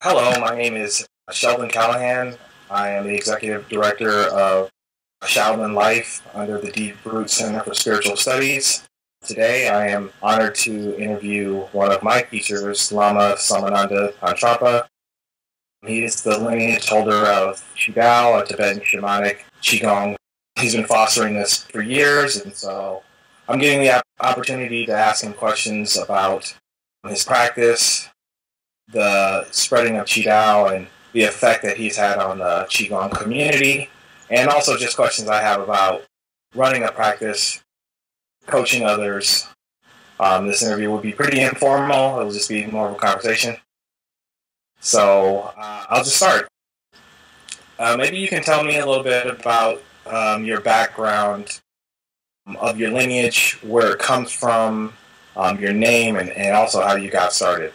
Hello, my name is Sheldon Callahan. I am the executive director of Shaolin Life under the Deep Root Center for Spiritual Studies. Today, I am honored to interview one of my teachers, Lama Tantrapa. He is the lineage holder of Qigong, a Tibetan shamanic Qigong. He's been fostering this for years, and so I'm getting the opportunity to ask him questions about his practice, the spreading of Qigong, and the effect that he's had on the Qigong community, and also just questions I have about running a practice, coaching others. This interview will be pretty informal. It'll just be more of a conversation. So I'll just start. Maybe you can tell me a little bit about your background, of your lineage, where it comes from, your name, and also how you got started.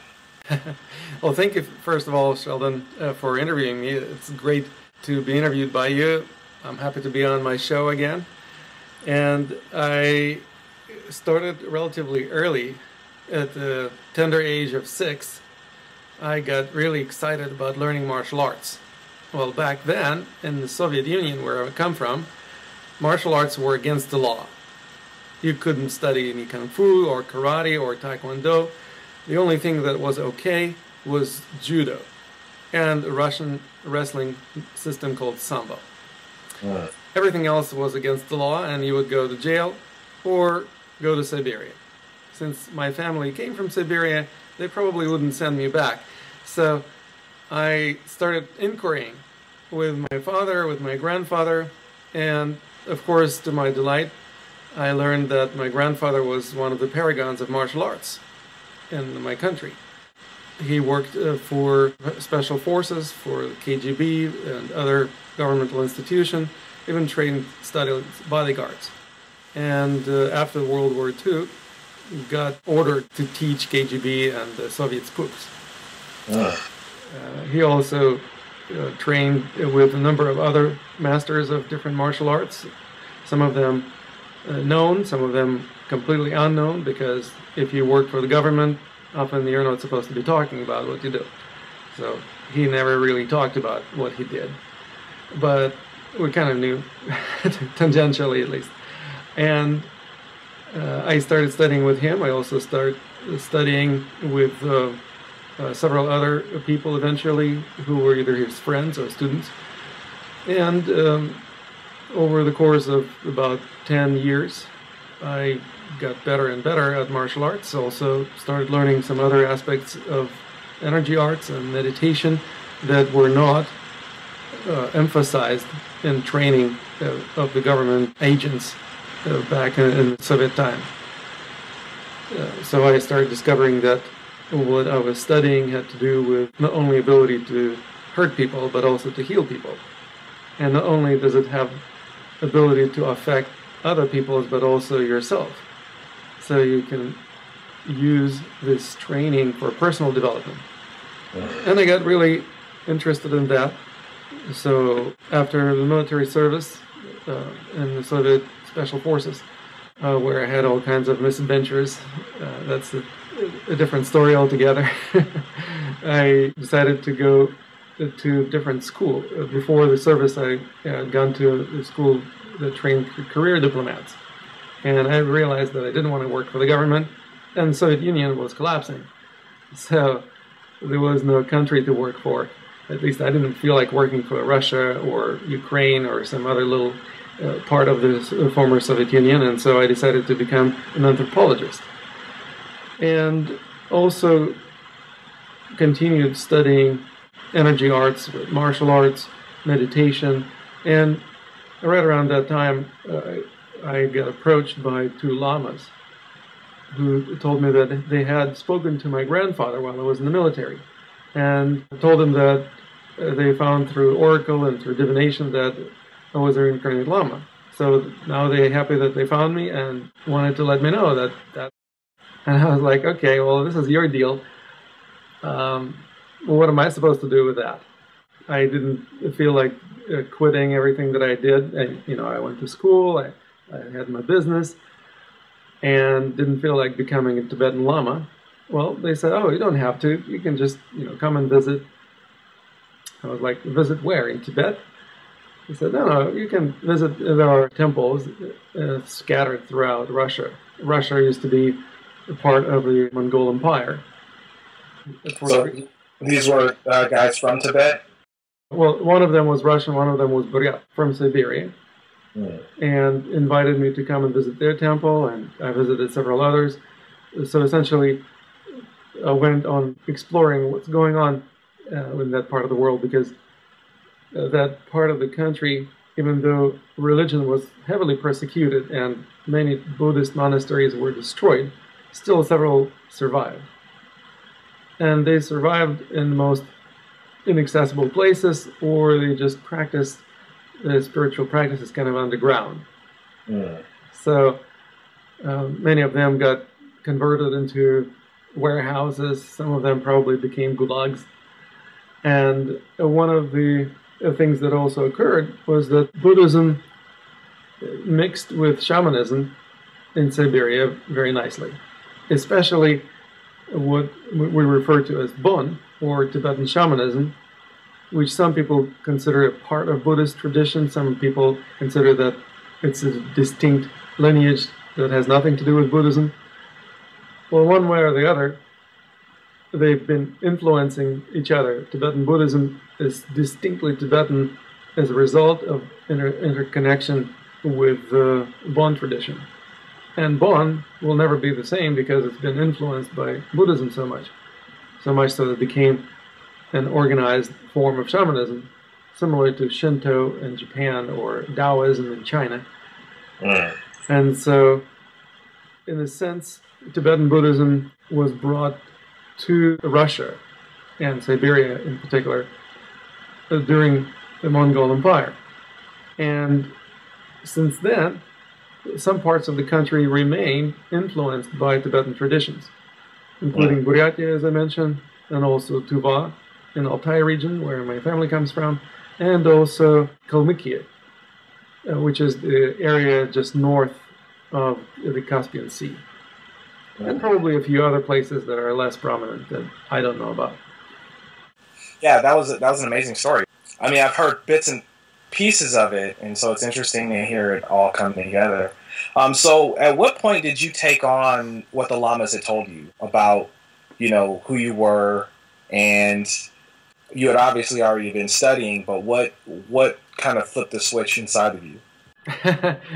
Well, thank you, first of all, Sheldon, for interviewing me. It's great to be interviewed by you. I'm happy to be on my show again. And I started relatively early, at the tender age of 6. I got really excited about learning martial arts. Well, back then, in the Soviet Union, where I come from, martial arts were against the law. You couldn't study any kung fu or karate or taekwondo. The only thing that was okay was judo and a Russian wrestling system called sambo. Everything else was against the law, and you would go to jail or go to Siberia. Since my family came from Siberia, they probably wouldn't send me back. So I started inquiring with my father, with my grandfather, and of course, to my delight, I learned that my grandfather was one of the paragons of martial arts in my country. He worked for special forces, for the KGB and other governmental institutions, even trained, studied bodyguards. And after World War II, got ordered to teach KGB and the Soviet spooks. He also trained with a number of other masters of different martial arts, some of them known, some of them completely unknown, because if you work for the government, often you're not supposed to be talking about what you do. So he never really talked about what he did. But we kind of knew, tangentially at least. And I started studying with him. I also started studying with several other people eventually who were either his friends or students. And over the course of about 10 years, I got better and better at martial arts. Also started learning some other aspects of energy arts and meditation that were not emphasized in training of the government agents back in the Soviet time. So I started discovering that what I was studying had to do with not only ability to hurt people, but also to heal people. And not only does it have ability to affect other people, but also yourself. So you can use this training for personal development. And I got really interested in that. So after the military service in the Soviet Special Forces, where I had all kinds of misadventures, that's a different story altogether, I decided to go to a different school. Before the service, I had gone to a school that trained career diplomats. And I realized that I didn't want to work for the government, and the Soviet Union was collapsing. So there was no country to work for. At least I didn't feel like working for Russia or Ukraine or some other little part of the former Soviet Union, and so I decided to become an anthropologist. And also continued studying energy arts, martial arts, meditation, and right around that time, I got approached by 2 lamas who told me that they had spoken to my grandfather while I was in the military, and told him that they found through oracle and through divination that I was a reincarnated Lama. So now they're happy that they found me and wanted to let me know that. And I was like, okay, well, this is your deal. Well, what am I supposed to do with that? I didn't feel like quitting everything that I did. I went to school, I had my business, and didn't feel like becoming a Tibetan Lama. Well, they said, oh, you don't have to. You can just, come and visit I was like, visit where? In Tibet? He said, no, you can visit. There are temples scattered throughout Russia. Russia used to be a part of the Mongol Empire. So these were guys from Tibet? Well, one of them was Russian, one of them was Buryat from Siberia, and invited me to come and visit their temple, and I visited several others. So essentially, I went on exploring what's going on in that part of the world, because that part of the country, even though religion was heavily persecuted and many Buddhist monasteries were destroyed, still several survived. And they survived in the most inaccessible places, or they just practiced the spiritual practices kind of underground. So many of them got converted into warehouses. Some of them probably became gulags. And one of the things that also occurred was that Buddhism mixed with shamanism in Siberia very nicely, especially what we refer to as Bon, or Tibetan shamanism, which some people consider a part of Buddhist tradition. Some people consider that it's a distinct lineage that has nothing to do with Buddhism. Well, one way or the other, they've been influencing each other. Tibetan Buddhism is distinctly Tibetan as a result of interconnection with the Bon tradition. And Bon will never be the same because it's been influenced by Buddhism so much so that it became an organized form of shamanism, similar to Shinto in Japan or Taoism in China. And so, in a sense, Tibetan Buddhism was brought to Russia, and Siberia in particular, during the Mongol Empire. And since then, some parts of the country remain influenced by Tibetan traditions, including Buryatia, as I mentioned, and also Tuva in Altai region, where my family comes from, and also Kalmykia, which is the area just north of the Caspian Sea. And probably a few other places that are less prominent that I don't know about. Yeah, that was an amazing story. I mean, I've heard bits and pieces of it, and so it's interesting to hear it all come together. So at what point did you take on what the lamas had told you about, who you were? And you had obviously already been studying, but what kind of flipped the switch inside of you?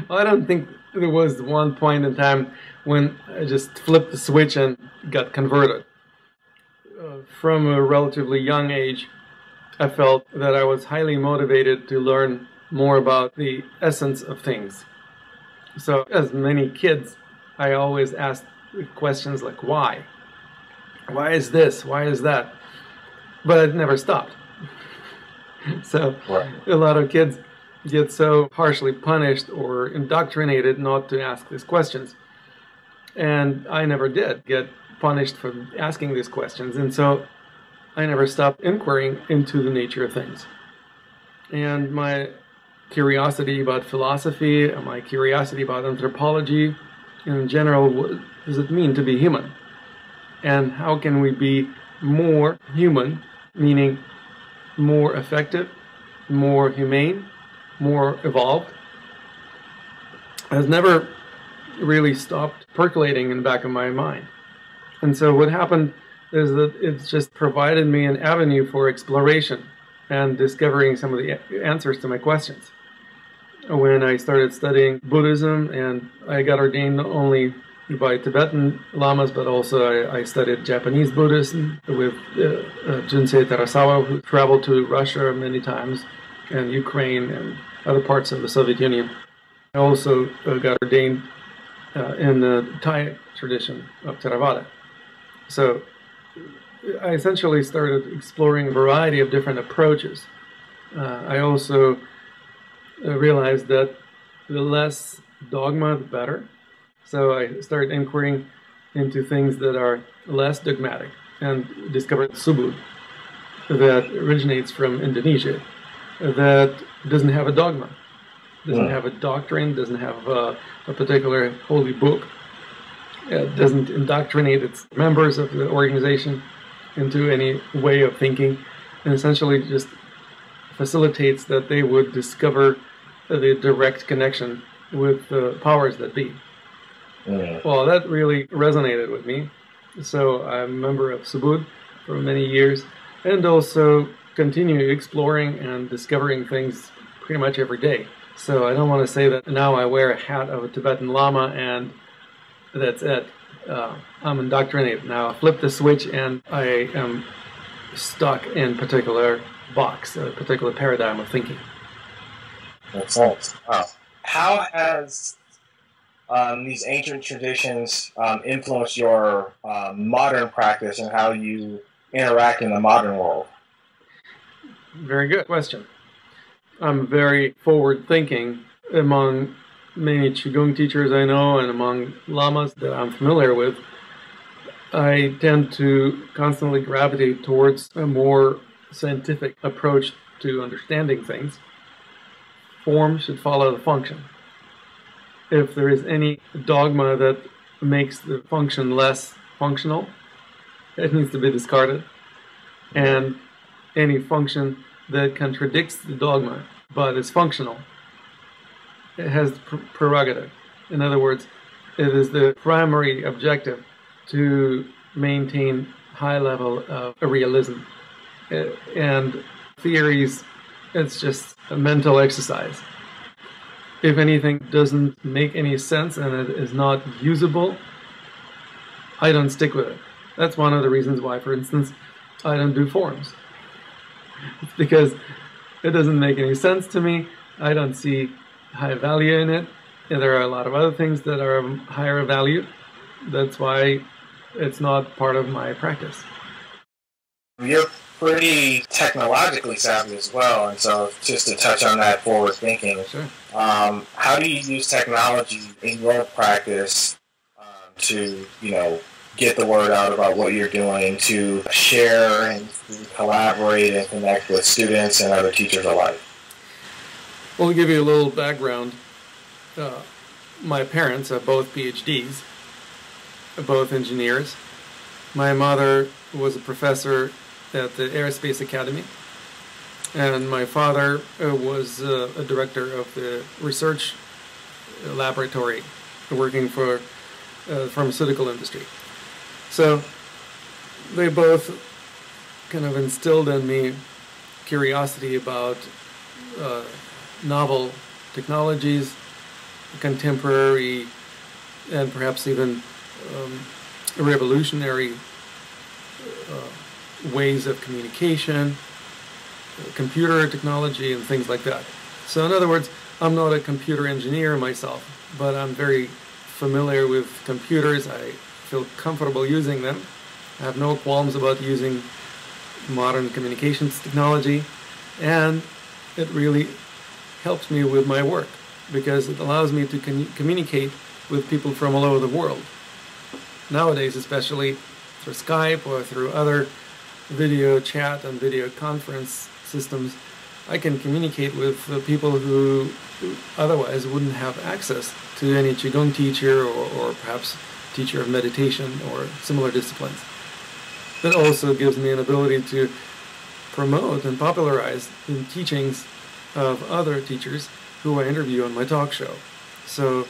Well, I don't think there was one point in time when I just flipped the switch and got converted. From a relatively young age, I felt that I was highly motivated to learn more about the essence of things. So, as many kids, I always asked questions like, why? Why is this? Why is that? But it never stopped. So, a lot of kids get so harshly punished or indoctrinated not to ask these questions. And I never did get punished for asking these questions. And so I never stopped inquiring into the nature of things. And my curiosity about philosophy, my curiosity about anthropology, in general, what does it mean to be human? And how can we be more human, meaning more effective, more humane, more evolved, has never really stopped percolating in the back of my mind. And so what happened is that it's just provided me an avenue for exploration and discovering some of the answers to my questions. When I started studying Buddhism, and I got ordained not only by Tibetan lamas, but also I studied Japanese Buddhism with Junsei Terasawa, who traveled to Russia many times, and Ukraine and other parts of the Soviet Union. I also got ordained in the Thai tradition of Theravada. So I essentially started exploring a variety of different approaches. I also realized that the less dogma, the better. So I started inquiring into things that are less dogmatic and discovered Subud, that originates from Indonesia, that doesn't have a dogma, doesn't have a doctrine, doesn't have a particular holy book, doesn't indoctrinate its members of the organization into any way of thinking, and essentially just facilitates that they would discover the direct connection with the powers that be. Well, that really resonated with me. So I'm a member of Subud for many years, and also continue exploring and discovering things pretty much every day. So I don't want to say that now I wear a hat of a Tibetan Lama and that's it. I'm indoctrinated. Now I flip the switch and I am stuck in a particular box, a particular paradigm of thinking. Makes sense. Wow. How has these ancient traditions influenced your modern practice and how you interact in the modern world? Very good question. I'm very forward-thinking. Among many Qigong teachers I know and among Lamas that I'm familiar with, I tend to constantly gravitate towards a more scientific approach to understanding things. Form should follow the function. If there is any dogma that makes the function less functional, it needs to be discarded. And any function that contradicts the dogma but is functional, it has prerogative. In other words, it is the primary objective to maintain high level of realism. And theories, it's just a mental exercise. If anything doesn't make any sense and it is not usable, I don't stick with it. That's one of the reasons why, for instance, I don't do forums. It's because it doesn't make any sense to me. I don't see high value in it. And there are a lot of other things that are of higher value. That's why it's not part of my practice. You're pretty technologically savvy as well, and so just to touch on that forward thinking, Sure. How do you use technology in your practice to, get the word out about what you're doing, to share and collaborate and connect with students and other teachers alike? Well, to give you a little background, my parents are both PhDs, both engineers. My mother was a professor at the Aerospace Academy, and my father was a director of the research laboratory working for the pharmaceutical industry. So they both kind of instilled in me curiosity about novel technologies, contemporary, and perhaps even revolutionary ways of communication, computer technology, and things like that. So in other words, I'm not a computer engineer myself, but I'm very familiar with computers. I feel comfortable using them. I have no qualms about using modern communications technology, and it really helps me with my work because it allows me to communicate with people from all over the world. Nowadays, especially through Skype or through other video chat and video conference systems, I can communicate with people who otherwise wouldn't have access to any Qigong teacher or perhaps teacher of meditation or similar disciplines. That also gives me an ability to promote and popularize the teachings of other teachers who I interview on my talk show. So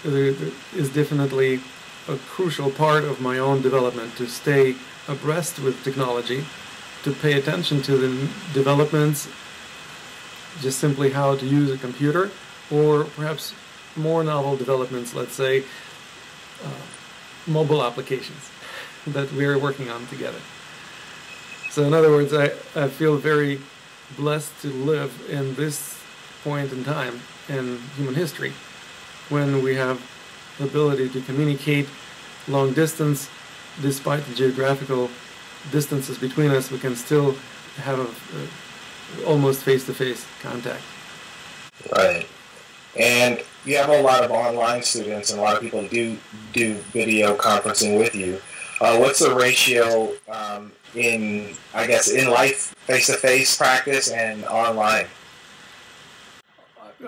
there is definitely a crucial part of my own development to stay abreast with technology, to pay attention to the developments, just simply how to use a computer, or perhaps more novel developments, let's say, mobile applications that we're working on together. So in other words, I feel very blessed to live in this point in time in human history when we have the ability to communicate long distance. Despite the geographical distances between us, we can still have almost face-to-face contact. Right. And you have a lot of online students, and a lot of people do video conferencing with you. What's the ratio in life, face-to-face practice and online?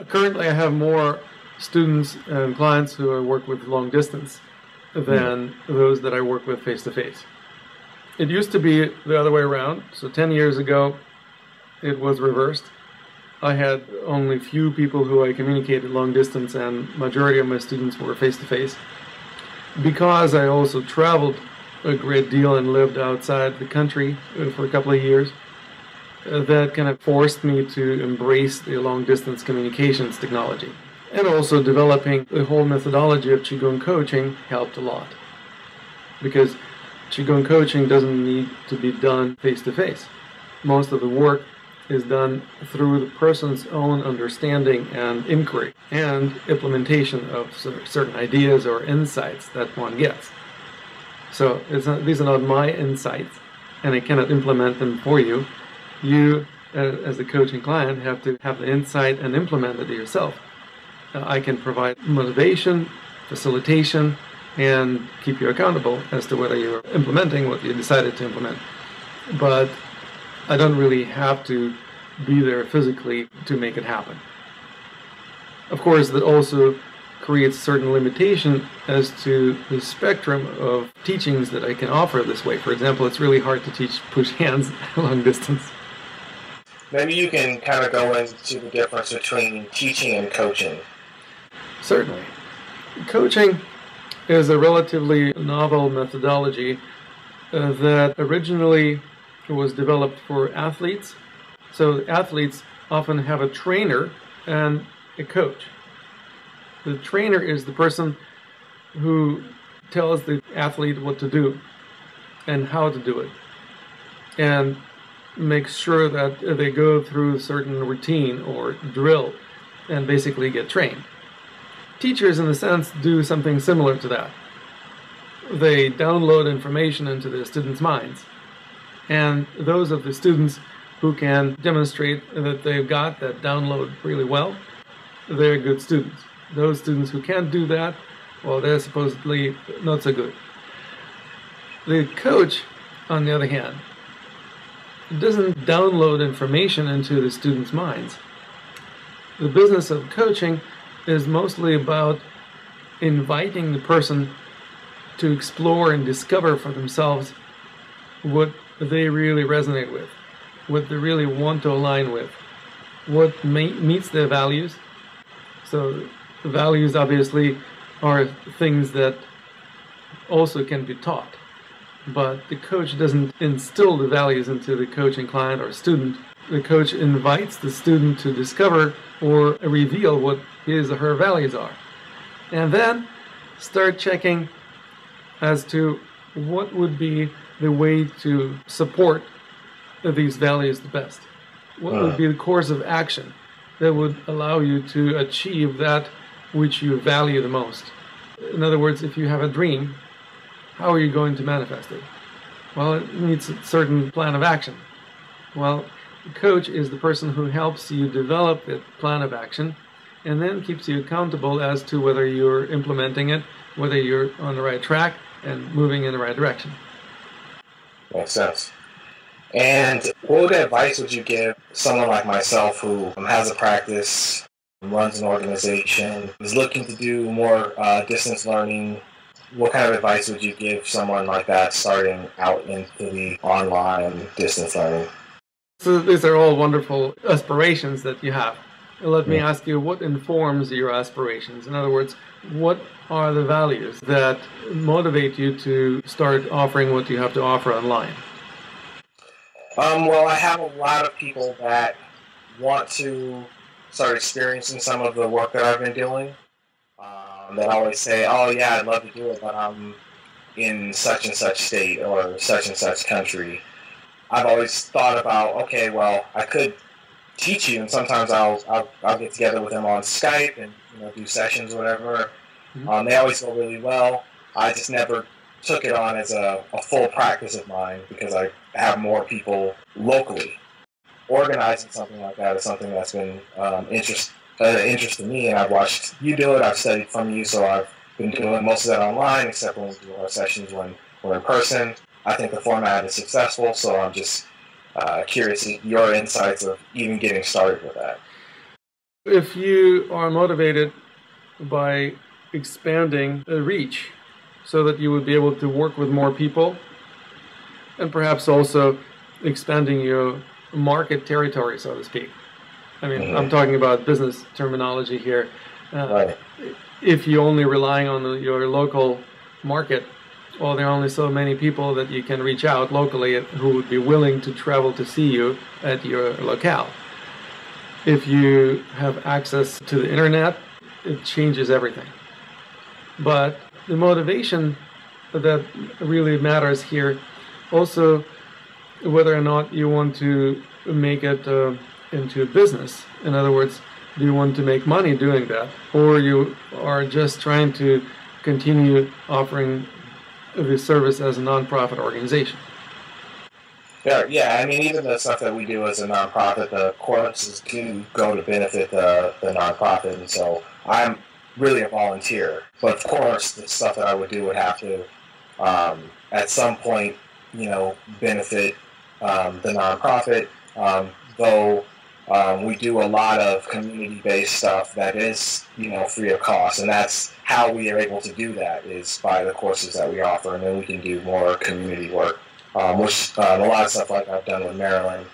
Currently, I have more students and clients who I work with long distance than those that I work with face-to-face. It used to be the other way around. So 10 years ago, it was reversed. I had only few people who I communicated long distance, and majority of my students were face-to-face. Because I also traveled a great deal and lived outside the country for a couple of years, that kind of forced me to embrace the long-distance communications technology. And also developing the whole methodology of Qigong coaching helped a lot. Because Qigong coaching doesn't need to be done face-to-face. Most of the work is done through the person's own understanding and inquiry and implementation of certain ideas or insights that one gets. So these are not my insights, and I cannot implement them for you. You, as a coaching client, have to have the insight and implement it yourself. I can provide motivation, facilitation, and keep you accountable as to whether you're implementing what you decided to implement. But I don't really have to be there physically to make it happen. Of course, that also creates a certain limitation as to the spectrum of teachings that I can offer this way. For example, it's really hard to teach push hands long distance. Maybe you can kind of go into the difference between teaching and coaching. Certainly. Coaching is a relatively novel methodology that originally was developed for athletes. So athletes often have a trainer and a coach. The trainer is the person who tells the athlete what to do and how to do it, and makes sure that they go through a certain routine or drill and basically get trained. Teachers, in a sense, do something similar to that. They download information into the students' minds, and those of the students who can demonstrate that they've got that download really well, they're good students. Those students who can't do that, well, they're supposedly not so good. The coach, on the other hand, doesn't download information into the students' minds. The business of coaching is mostly about inviting the person to explore and discover for themselves what they really resonate with, what they really want to align with, what meets their values. So the values obviously are things that also can be taught, but the coach doesn't instill the values into the coaching client or student. The coach invites the student to discover or reveal what his or her values are, and then start checking as to what would be the way to support these values the best. What would be the course of action that would allow you to achieve that which you value the most? In other words, if you have a dream, how are you going to manifest it? Well, it needs a certain plan of action. Well, the coach is the person who helps you develop that plan of action and then keeps you accountable as to whether you're implementing it, whether you're on the right track and moving in the right direction. Makes sense. And what advice would you give someone like myself who has a practice, runs an organization, is looking to do more distance learning? What kind of advice would you give someone like that starting out into the online distance learning? So these are all wonderful aspirations that you have. Let me ask you, what informs your aspirations? In other words, what are the values that motivate you to start offering what you have to offer online? Well, I have a lot of people that want to start experiencing some of the work that I've been doing. That always say, oh yeah, I'd love to do it, but I'm in such and such state or such and such country. I've always thought about, okay, well, I could teach you, and sometimes I'll get together with them on Skype and do sessions or whatever. They always go really well. I just never took it on as a full practice of mine because I have more people locally. Organizing something like that is something that's been interest to me, and I've watched you do it. I've studied from you, so I've been doing most of that online, except when we do our sessions when we're in person. I think the format is successful, so I'm just curious your insights of even getting started with that. If you are motivated by expanding the reach so that you would be able to work with more people, and perhaps also expanding your market territory, so to speak. I mean, Mm-hmm. I'm talking about business terminology here. Right. If you're only relying on your local market, well, there are only so many people that you can reach out locally who would be willing to travel to see you at your locale. If you have access to the internet, it changes everything. But the motivation that really matters here, also whether or not you want to make it into a business. In other words, do you want to make money doing that, or you are just trying to continue offering the service as a nonprofit organization? Yeah. I mean, even the stuff that we do as a nonprofit, the courses do go to benefit the nonprofit, and so I'm really a volunteer. But of course, the stuff that I would do would have to, at some point, benefit the nonprofit. Though we do a lot of community-based stuff that is, free of cost, and that's how we are able to do that, is by the courses that we offer, and then we can do more community work, which a lot of stuff like I've done with Maryland,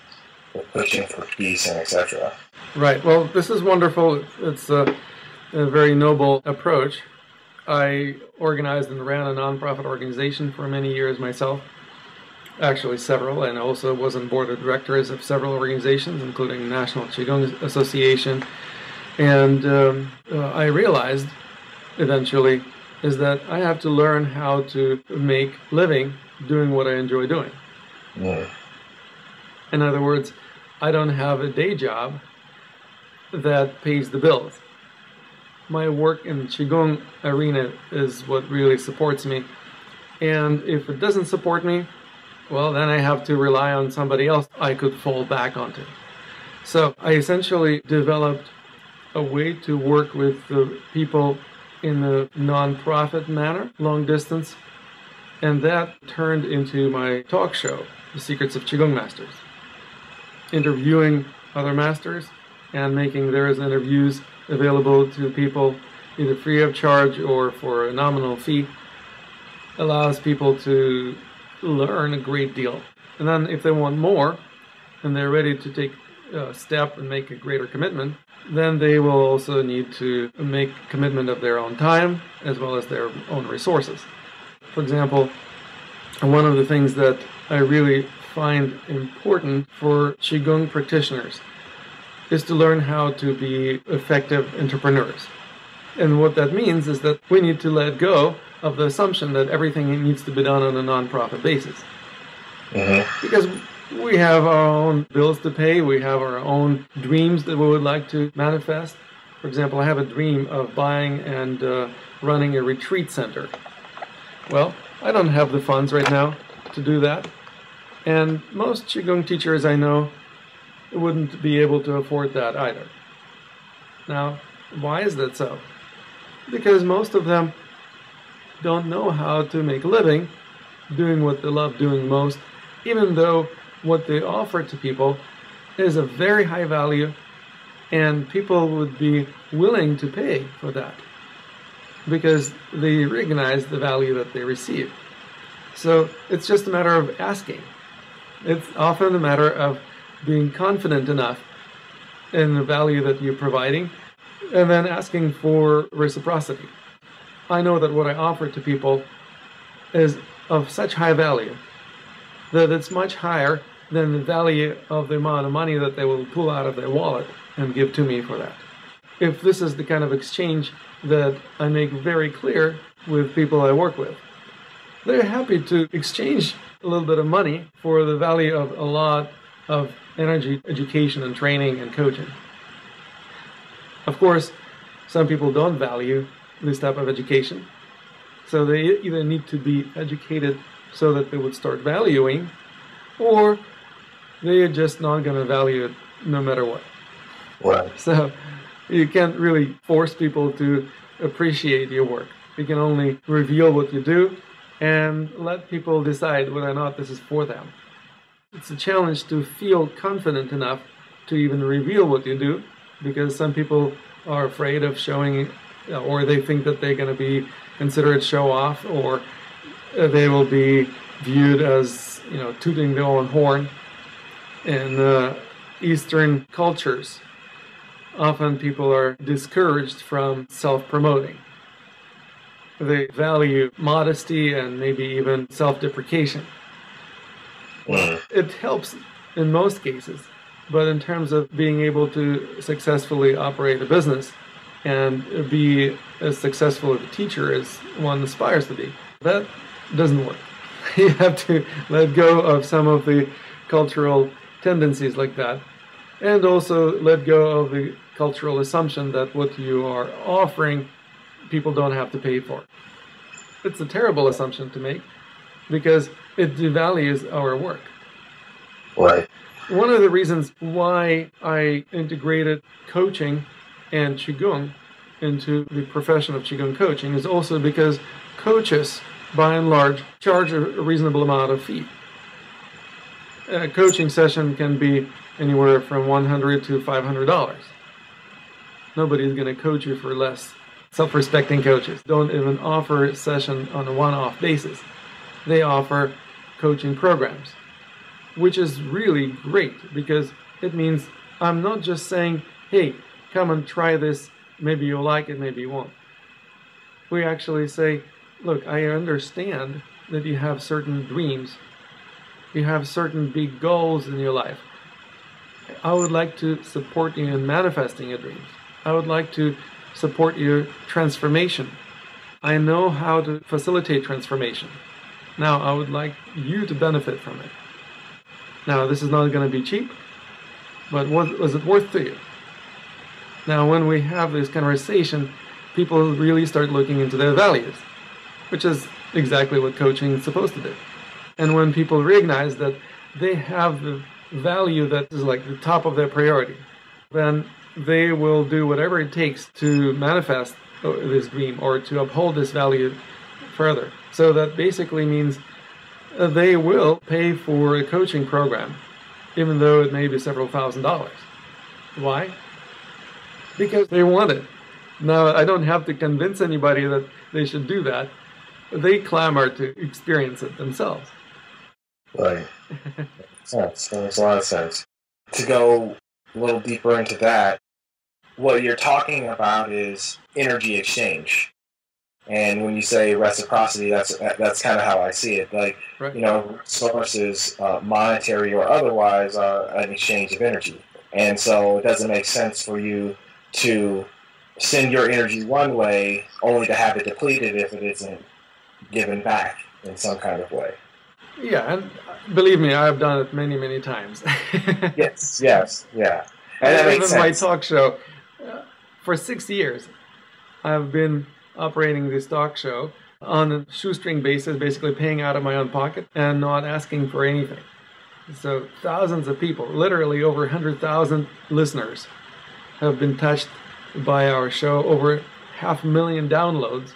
with pushing for peace and etc. Right. Well, this is wonderful. It's a very noble approach. I organized and ran a nonprofit organization for many years myself. Actually, several, and also was on board of directors of several organizations, including National Qigong Association. And I realized eventually is that I have to learn how to make living doing what I enjoy doing. Yeah. In other words, I don't have a day job that pays the bills. My work in the Qigong arena is what really supports me. And if it doesn't support me, well, then I have to rely on somebody else I could fall back onto. So I essentially developed a way to work with the people in a non-profit manner, long distance, and that turned into my talk show, The Secrets of Qigong Masters, interviewing other masters and making their interviews available to people either free of charge or for a nominal fee, allows people to learn a great deal. And then if they want more and they're ready to take a step and make a greater commitment, then they will also need to make commitment of their own time as well as their own resources. For example, one of the things that I really find important for Qigong practitioners is to learn how to be effective entrepreneurs. And what that means is that we need to let go of the assumption that everything needs to be done on a non-profit basis. Mm-hmm. Because we have our own bills to pay, we have our own dreams that we would like to manifest. For example, I have a dream of buying and running a retreat center. Well, I don't have the funds right now to do that. And most Qigong teachers I know wouldn't be able to afford that either. Now, why is that so? Because most of them don't know how to make a living doing what they love doing most, even though what they offer to people is a very high value and people would be willing to pay for that because they recognize the value that they receive. So it's just a matter of asking. It's often a matter of being confident enough in the value that you're providing and then asking for reciprocity. I know that what I offer to people is of such high value that it's much higher than the value of the amount of money that they will pull out of their wallet and give to me for that. If this is the kind of exchange that I make very clear with people I work with, they're happy to exchange a little bit of money for the value of a lot of energy, education, and training and coaching. Of course, some people don't value this type of education, so they either need to be educated so that they would start valuing, or they're just not going to value it no matter what. Right. So you can't really force people to appreciate your work. You can only reveal what you do and let people decide whether or not this is for them. It's a challenge to feel confident enough to even reveal what you do, because some people are afraid of showing, or they think that they're going to be considered show off, or they will be viewed as, tooting their own horn. In Eastern cultures, often people are discouraged from self-promoting. They value modesty and maybe even self-deprecation. It helps in most cases, but in terms of being able to successfully operate a business and be as successful as a teacher as one aspires to be, that doesn't work. You have to let go of some of the cultural tendencies like that, and also let go of the cultural assumption that what you are offering, people don't have to pay for. It's a terrible assumption to make because it devalues our work. Right. One of the reasons why I integrated coaching and Qigong into the profession of Qigong coaching is also because coaches, by and large, charge a reasonable amount of fee. A coaching session can be anywhere from $100 to $500. Nobody's going to coach you for less. Self-respecting coaches don't even offer a session on a one-off basis. They offer coaching programs, which is really great because it means I'm not just saying, hey, come and try this, maybe you'll like it, maybe you won't. We actually say, look, I understand that you have certain dreams, you have certain big goals in your life. I would like to support you in manifesting your dreams. I would like to support your transformation. I know how to facilitate transformation. Now, I would like you to benefit from it. Now, this is not going to be cheap, but was it worth to you? Now, when we have this conversation, people really start looking into their values, which is exactly what coaching is supposed to do. And when people recognize that they have the value that is like the top of their priority, then they will do whatever it takes to manifest this dream or to uphold this value further. So that basically means they will pay for a coaching program, even though it may be several $1,000s. Why? Because they want it. Now, I don't have to convince anybody that they should do that. They clamor to experience it themselves. Right. That makes a lot of sense. To go a little deeper into that, what you're talking about is energy exchange. And when you say reciprocity, that's kind of how I see it. Like, right. You know, sources, monetary or otherwise, are an exchange of energy. And so it doesn't make sense for you to send your energy one way only to have it depleted if it isn't given back in some kind of way. Yeah, and believe me, I've done it many, many times. Yes, yeah. And that makes sense. My talk show, for 6 years, I've been operating this talk show on a shoestring basis, basically paying out of my own pocket and not asking for anything. So thousands of people, literally over 100,000 listeners, have been touched by our show, over 500,000 downloads.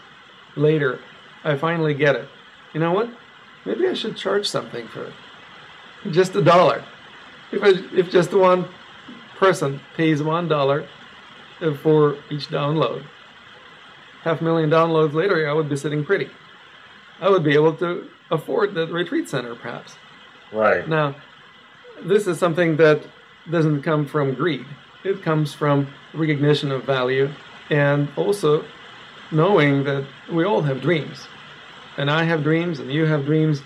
Later, I finally get it. You know what? Maybe I should charge something for it. Just $1. If just one person pays $1 for each download, 500,000 downloads later, I would be sitting pretty. I would be able to afford the retreat center, perhaps. Right. Now, this is something that doesn't come from greed. It comes from recognition of value and also knowing that we all have dreams. And I have dreams and you have dreams,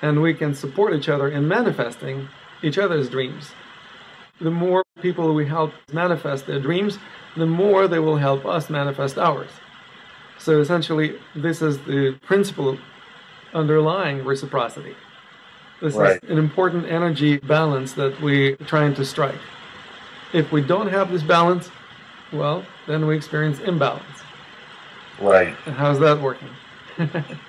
and we can support each other in manifesting each other's dreams. The more people we help manifest their dreams, the more they will help us manifest ours. So essentially, this is the principle underlying reciprocity. This Right. is an important energy balance that we're trying to strike. If we don't have this balance, well, then we experience imbalance. Right. And how's that working?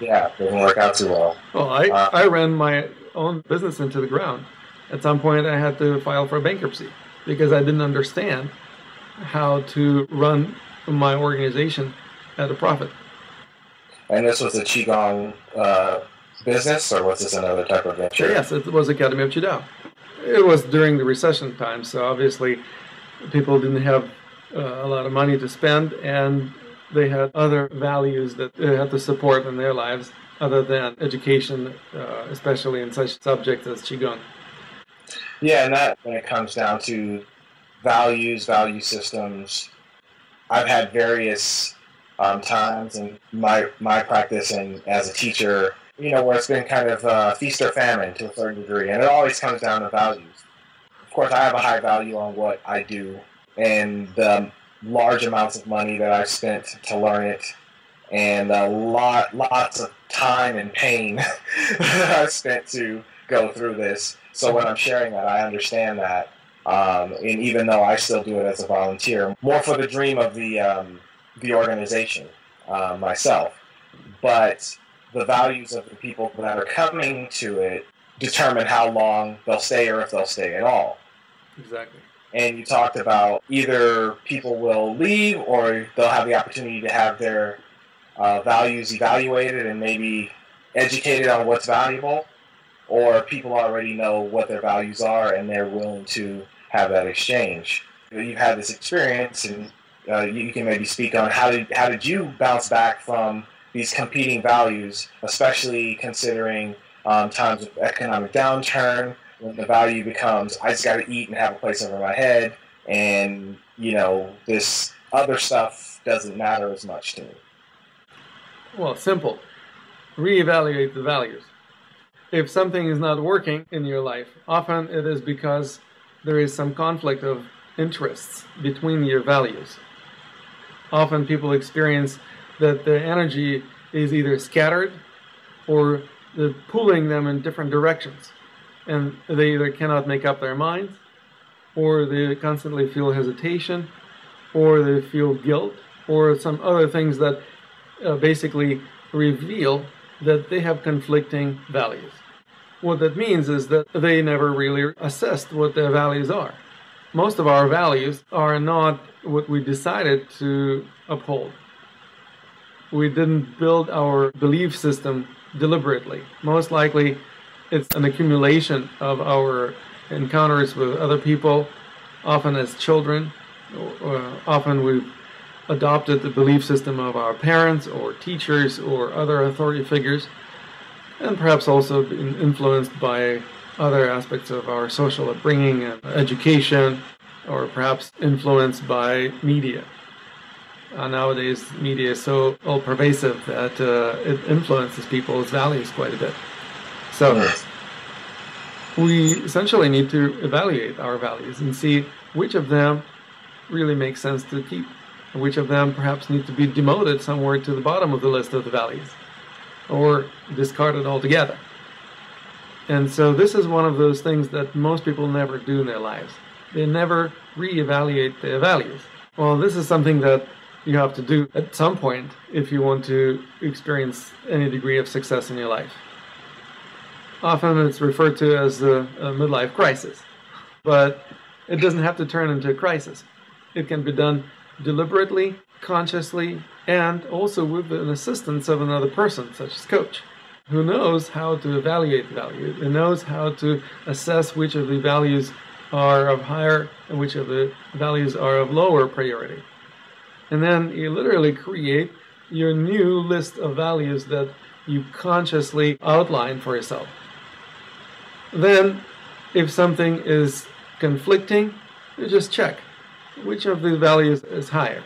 Yeah, it doesn't work out too well. Well, I ran my own business into the ground. At some point, I had to file for bankruptcy because I didn't understand how to run my organization at a profit. And this was a Qigong business, or was this another type of venture? Yes, it was Academy of Qidao. It was during the recession time, so obviously people didn't have a lot of money to spend, and they had other values that they had to support in their lives other than education, especially in such subjects as Qigong. Yeah, and that when it comes down to values, value systems, I've had various times in my practice and as a teacher, where it's been kind of feast or famine to a certain degree, and it always comes down to values. Of course, I have a high value on what I do, and the large amounts of money that I've spent to learn it, and lots of time and pain that I've spent to go through this. So when I'm sharing that, I understand that. And even though I still do it as a volunteer, more for the dream of the organization myself. But the values of the people that are coming to it determine how long they'll stay or if they'll stay at all. Exactly. And you talked about either people will leave or they'll have the opportunity to have their values evaluated and maybe educated on what's valuable, or people already know what their values are and they're willing to have that exchange. You've had this experience, and you can maybe speak on how did you bounce back from these competing values, especially considering times of economic downturn, when the value becomes, I just got to eat and have a place over my head, and this other stuff doesn't matter as much to me. Well, simple. Reevaluate the values. If something is not working in your life, often it is because there is some conflict of interests between your values. Often people experience that the energy is either scattered or pulling them in different directions. And they either cannot make up their minds, or they constantly feel hesitation, or they feel guilt, or some other things that basically reveal that they have conflicting values. What that means is that they never really assessed what their values are. Most of our values are not what we decided to uphold. We didn't build our belief system deliberately. Most likely, it's an accumulation of our encounters with other people, often as children. Often we've adopted the belief system of our parents or teachers or other authority figures, and perhaps also been influenced by other aspects of our social upbringing and education, or perhaps influenced by media. Nowadays, media is so all-pervasive that it influences people's values quite a bit. So we essentially need to evaluate our values and see which of them really make sense to keep, and which of them perhaps need to be demoted somewhere to the bottom of the list of the values, or discarded altogether. And so this is one of those things that most people never do in their lives. They never reevaluate their values. Well, this is something that you have to do at some point if you want to experience any degree of success in your life. Often it's referred to as a midlife crisis, but it doesn't have to turn into a crisis. It can be done deliberately, consciously, and also with an assistance of another person, such as coach, who knows how to evaluate the value, and knows how to assess which of the values are of higher and which of the values are of lower priority. And then you literally create your new list of values that you consciously outline for yourself. Then, if something is conflicting, you just check which of the values is higher.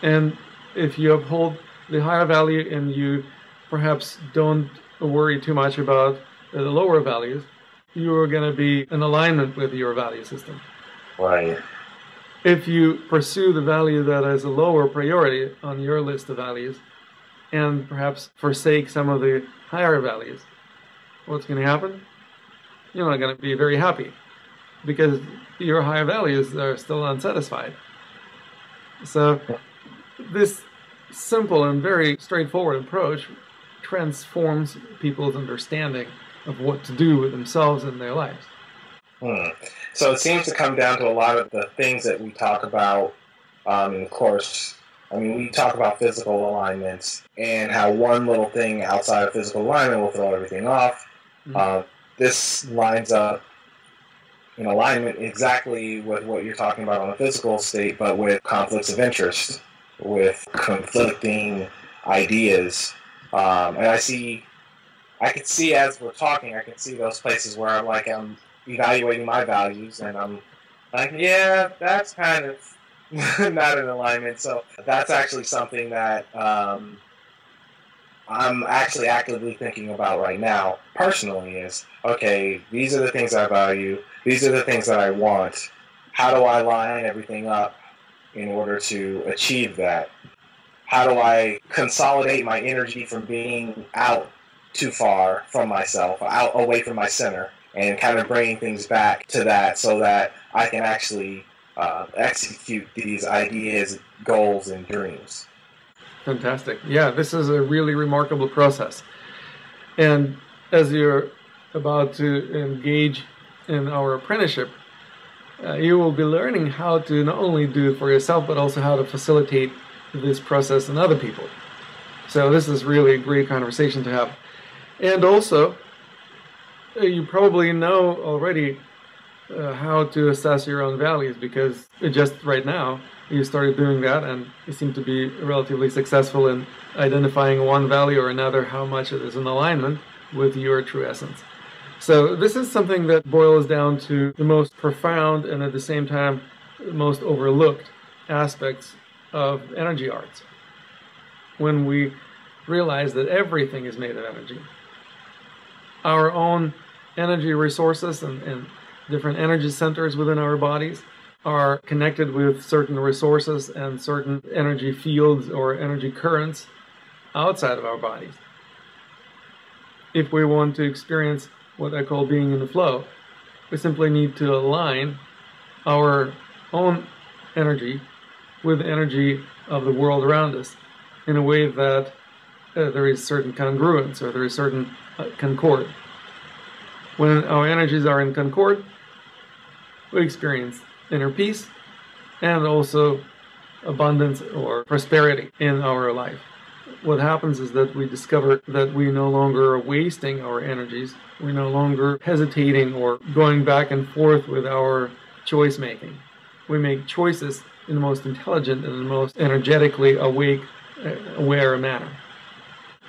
And if you uphold the higher value and you perhaps don't worry too much about the lower values, you are going to be in alignment with your value system. Right. If you pursue the value that is a lower priority on your list of values and perhaps forsake some of the higher values, what's going to happen? You're not going to be very happy because your higher values are still unsatisfied. So this simple and very straightforward approach transforms people's understanding of what to do with themselves and their lives. So it seems to come down to a lot of the things that we talk about in the course. I mean, we talk about physical alignments and how one little thing outside of physical alignment will throw everything off. This lines up in alignment exactly with what you're talking about on the physical state, but with conflicts of interest, with conflicting ideas. And I could see as we're talking, I can see those places where I'm evaluating my values, and I'm like, yeah, that's kind of not in alignment. So that's actually something that I'm actually actively thinking about right now, personally, is, okay, these are the things I value, these are the things that I want. How do I line everything up in order to achieve that? How do I consolidate my energy from being out too far from myself, out away from my center, and kind of bringing things back to that so that I can actually execute these ideas, goals, and dreams? Fantastic. Yeah, this is a really remarkable process. And as you're about to engage in our apprenticeship, you will be learning how to not only do it for yourself, but also how to facilitate this process in other people. So this is really a great conversation to have. And also, you probably know already how to assess your own values, because just right now you started doing that and you seem to be relatively successful in identifying one value or another, how much it is in alignment with your true essence. So this is something that boils down to the most profound and at the same time most overlooked aspects of energy arts. When we realize that everything is made of energy, our own energy resources and different energy centers within our bodies are connected with certain resources and certain energy fields or energy currents outside of our bodies. If we want to experience what I call being in the flow, we simply need to align our own energy with the energy of the world around us in a way that there is certain congruence, or there is certain concord. When our energies are in concord, we experience inner peace and also abundance or prosperity in our life. What happens is that we discover that we no longer are wasting our energies, we're no longer hesitating or going back and forth with our choice making. We make choices in the most intelligent and the most energetically awake, aware manner.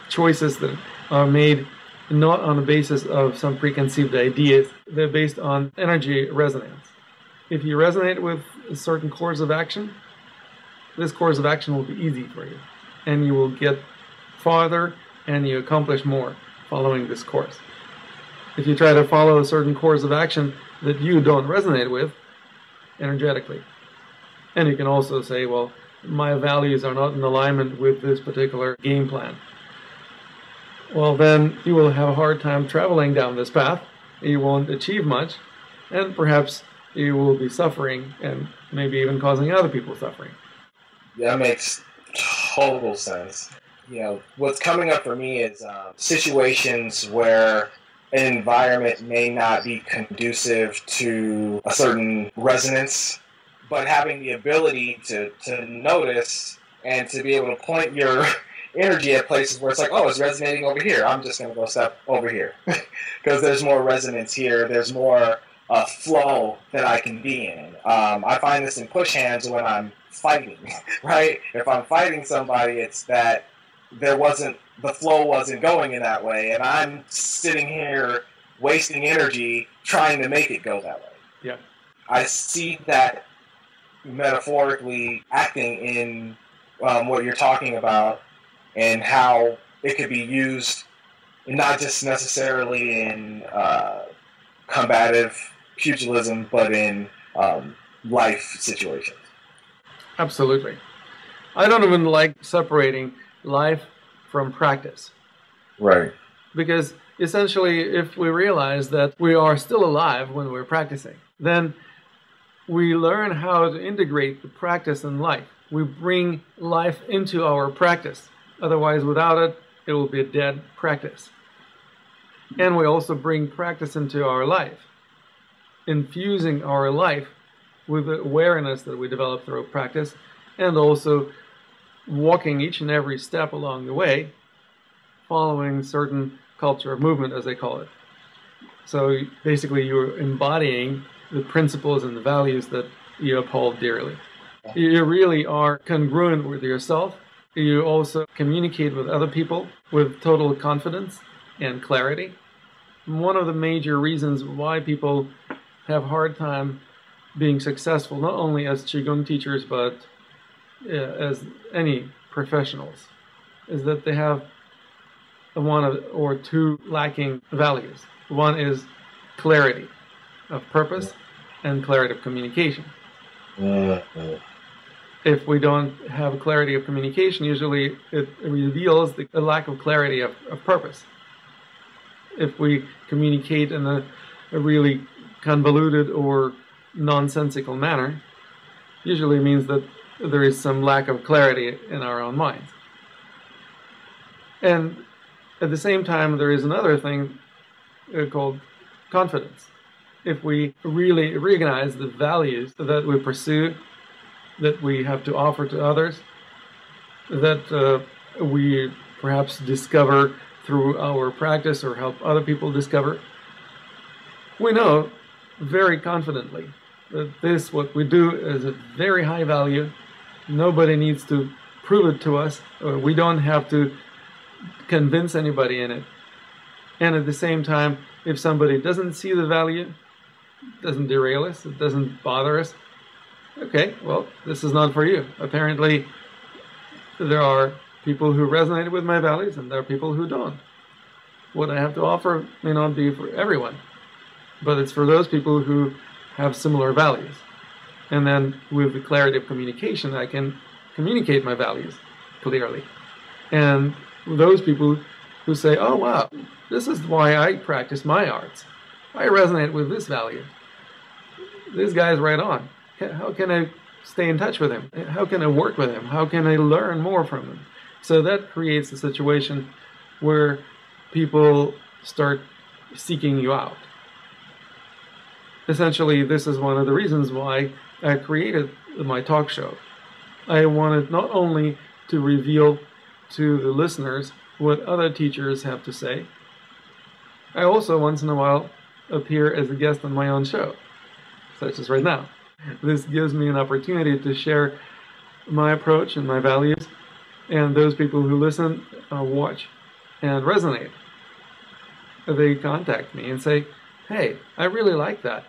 Choices that are made not on the basis of some preconceived ideas, they're based on energy resonance. If you resonate with a certain course of action, this course of action will be easy for you, and you will get farther and you accomplish more following this course. If you try to follow a certain course of action that you don't resonate with energetically, and you can also say, well, my values are not in alignment with this particular game plan, well, then you will have a hard time traveling down this path, you won't achieve much, and perhaps you will be suffering and maybe even causing other people suffering. That makes total sense. You know, what's coming up for me is situations where an environment may not be conducive to a certain resonance, but having the ability to notice and to be able to point your energy at places where it's like, oh, it's resonating over here. I'm just going to go step over here because there's more resonance here. There's more flow that I can be in. I find this in push hands when I'm fighting, right? If I'm fighting somebody, it's that the flow wasn't going in that way, and I'm sitting here wasting energy trying to make it go that way. Yeah. I see that metaphorically acting in what you're talking about, and how it could be used not just necessarily in combative pugilism, but in life situations. Absolutely. I don't even like separating life from practice. Right. Because essentially, if we realize that we are still alive when we're practicing, then we learn how to integrate the practice in life. We bring life into our practice. Otherwise, without it, it will be a dead practice. And we also bring practice into our life, infusing our life with the awareness that we develop through practice, and also walking each and every step along the way, following certain culture of movement, as they call it. So basically, you're embodying the principles and the values that you uphold dearly. You really are congruent with yourself. You also communicate with other people with total confidence and clarity. One of the major reasons why people have a hard time being successful, not only as Qigong teachers, but as any professionals, is that they have one or two lacking values. One is clarity of purpose and clarity of communication. If we don't have a clarity of communication, usually it reveals a lack of clarity of purpose. If we communicate in a really convoluted or nonsensical manner, usually means that there is some lack of clarity in our own minds. And at the same time, there is another thing called confidence. If we really recognize the values that we pursue, that we have to offer to others, that we perhaps discover through our practice or help other people discover, we know very confidently that this, what we do, is a very high value. Nobody needs to prove it to us. We don't have to convince anybody in it. And at the same time, if somebody doesn't see the value, doesn't derail us, it doesn't bother us, okay, well, this is not for you. Apparently, there are people who resonate with my values, and there are people who don't. What I have to offer may not be for everyone, but it's for those people who have similar values. And then with the clarity of communication, I can communicate my values clearly. And those people who say, oh, wow, this is why I practice my arts. I resonate with this value. This guy's right on. How can I stay in touch with him? How can I work with him? How can I learn more from him? So that creates a situation where people start seeking you out. Essentially, this is one of the reasons why I created my talk show. I wanted not only to reveal to the listeners what other teachers have to say, I also once in a while appear as a guest on my own show, such as right now. This gives me an opportunity to share my approach and my values, and those people who listen, watch, and resonate, they contact me and say, hey, I really like that.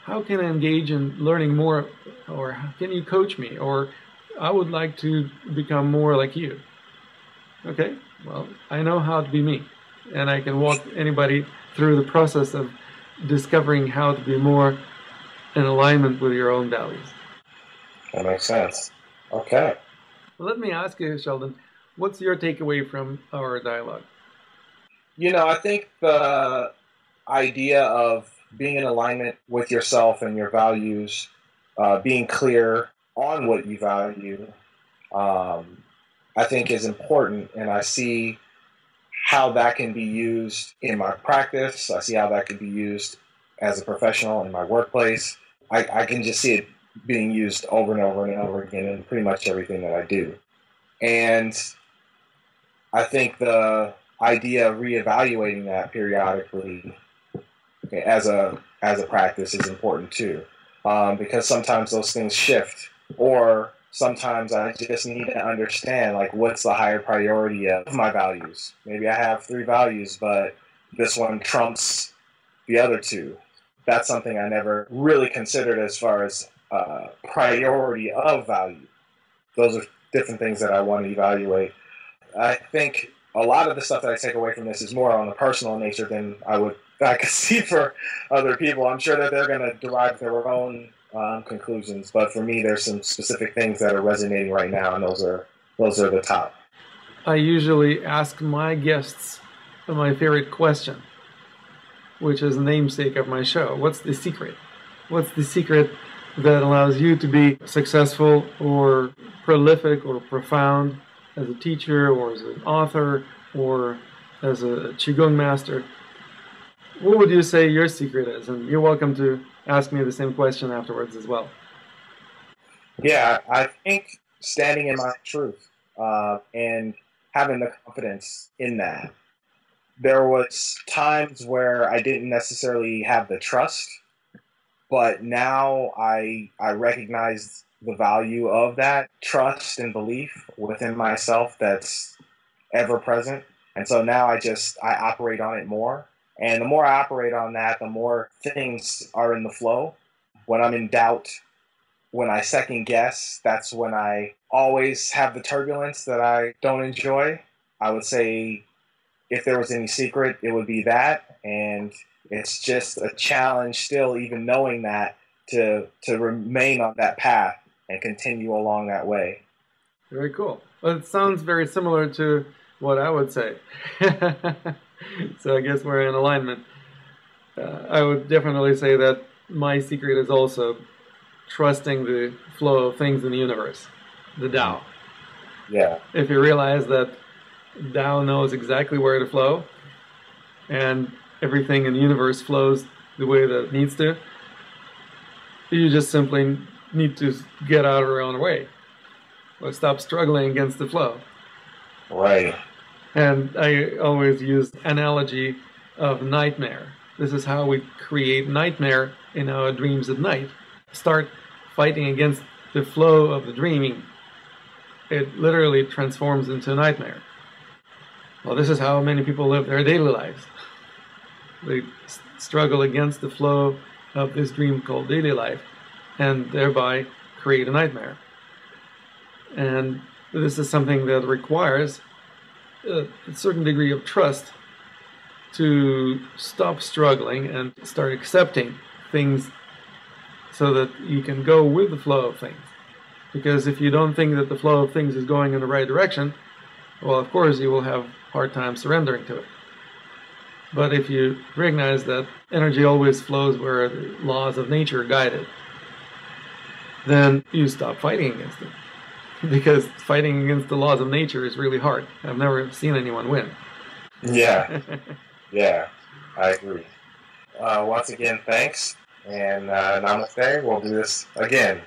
How can I engage in learning more? Or can you coach me? Or I would like to become more like you. Okay, well, I know how to be me. And I can walk anybody through the process of discovering how to be more in alignment with your own values. That makes sense. Okay. Let me ask you, Sheldon, what's your takeaway from our dialogue? I think the idea of being in alignment with yourself and your values, being clear on what you value, I think is important. And I see how that can be used in my practice. I see how that can be used as a professional in my workplace. I can just see it being used over and over and over again in pretty much everything that I do. And I think the idea of reevaluating that periodically, okay, as a practice is important too, because sometimes those things shift, or sometimes I just need to understand, like, what's the higher priority of my values. Maybe I have 3 values, but this one trumps the other 2. That's something I never really considered as far as priority of value. Those are different things that I want to evaluate. I think a lot of the stuff that I take away from this is more on the personal nature than I could see for other people. I'm sure that they're going to derive their own conclusions, but for me, there's some specific things that are resonating right now, and those are the top. I usually ask my guests my favorite question, which is the namesake of my show. What's the secret? What's the secret that allows you to be successful or prolific or profound as a teacher or as an author or as a Qigong master? What would you say your secret is? And you're welcome to ask me the same question afterwards as well. Yeah, I think standing in my truth and having the confidence in that. There was times where I didn't necessarily have the trust, but now I recognize the value of that trust and belief within myself that's ever present. And so now I operate on it more. And the more I operate on that, the more things are in the flow. When I'm in doubt, when I second guess, that's when I always have the turbulence that I don't enjoy. I would say if there was any secret, it would be that. And it's just a challenge still, even knowing that, to remain on that path and continue along that way. Very cool. Well, it sounds very similar to what I would say. So I guess we're in alignment. I would definitely say that my secret is also trusting the flow of things in the universe, the Tao. Yeah. If you realize that Tao knows exactly where to flow, and everything in the universe flows the way that it needs to, you just simply need to get out of your own way, or stop struggling against the flow. Right. And I always use analogy of nightmare. This is how we create nightmare in our dreams at night. Start fighting against the flow of the dreaming. It literally transforms into a nightmare. Well, this is how many people live their daily lives. They struggle against the flow of this dream called daily life, and thereby create a nightmare. And this is something that requires a certain degree of trust to stop struggling and start accepting things so that you can go with the flow of things. Because if you don't think that the flow of things is going in the right direction, well, of course, you will have a hard time surrendering to it. But if you recognize that energy always flows where the laws of nature guide it, then you stop fighting against it. Because fighting against the laws of nature is really hard. I've never seen anyone win. Yeah. Yeah, I agree. Once again, thanks. And namaste. We'll do this again.